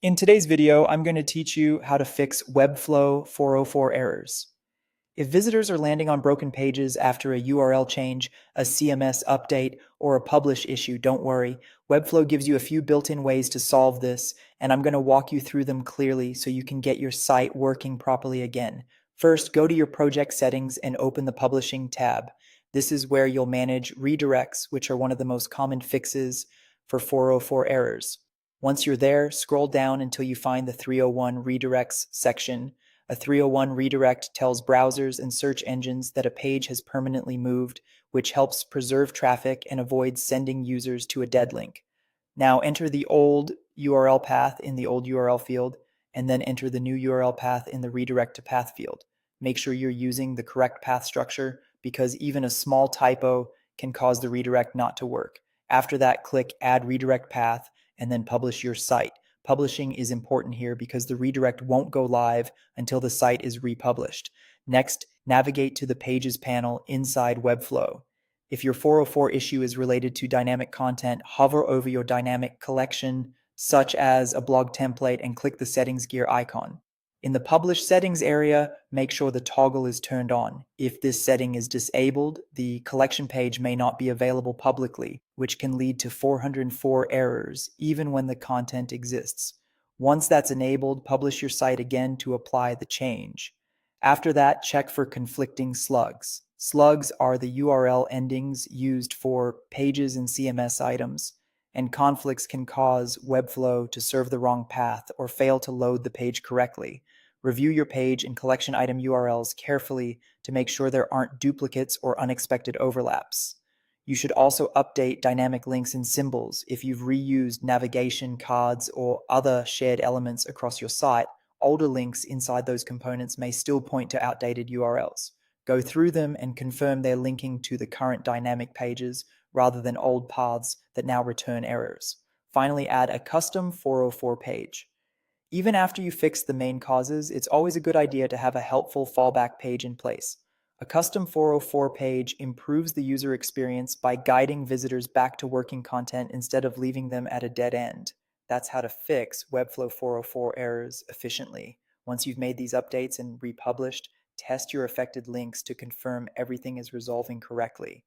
In today's video, I'm going to teach you how to fix Webflow 404 errors. If visitors are landing on broken pages after a URL change, a CMS update, or a publish issue, don't worry. Webflow gives you a few built-in ways to solve this, and I'm going to walk you through them clearly so you can get your site working properly again. First, go to your project settings and open the Publishing tab. This is where you'll manage redirects, which are one of the most common fixes for 404 errors. Once you're there, scroll down until you find the 301 redirects section. A 301 redirect tells browsers and search engines that a page has permanently moved, which helps preserve traffic and avoids sending users to a dead link. Now enter the old URL path in the old URL field, and then enter the new URL path in the redirect to path field. Make sure you're using the correct path structure because even a small typo can cause the redirect not to work. After that, click Add Redirect Path and then publish your site. Publishing is important here because the redirect won't go live until the site is republished. Next, navigate to the Pages panel inside Webflow. If your 404 issue is related to dynamic content, hover over your dynamic collection, such as a blog template, and click the settings gear icon. In the Publish Settings area, make sure the toggle is turned on. If this setting is disabled, the collection page may not be available publicly, which can lead to 404 errors, even when the content exists. Once that's enabled, publish your site again to apply the change. After that, check for conflicting slugs. Slugs are the URL endings used for pages and CMS items, and conflicts can cause Webflow to serve the wrong path or fail to load the page correctly. Review your page and collection item URLs carefully to make sure there aren't duplicates or unexpected overlaps. You should also update dynamic links and symbols if you've reused navigation cards or other shared elements across your site. Older links inside those components may still point to outdated URLs. Go through them and confirm they're linking to the current dynamic pages rather than old paths that now return errors. Finally, add a custom 404 page. Even after you fix the main causes, it's always a good idea to have a helpful fallback page in place. A custom 404 page improves the user experience by guiding visitors back to working content instead of leaving them at a dead end. That's how to fix Webflow 404 errors efficiently. Once you've made these updates and republished, test your affected links to confirm everything is resolving correctly.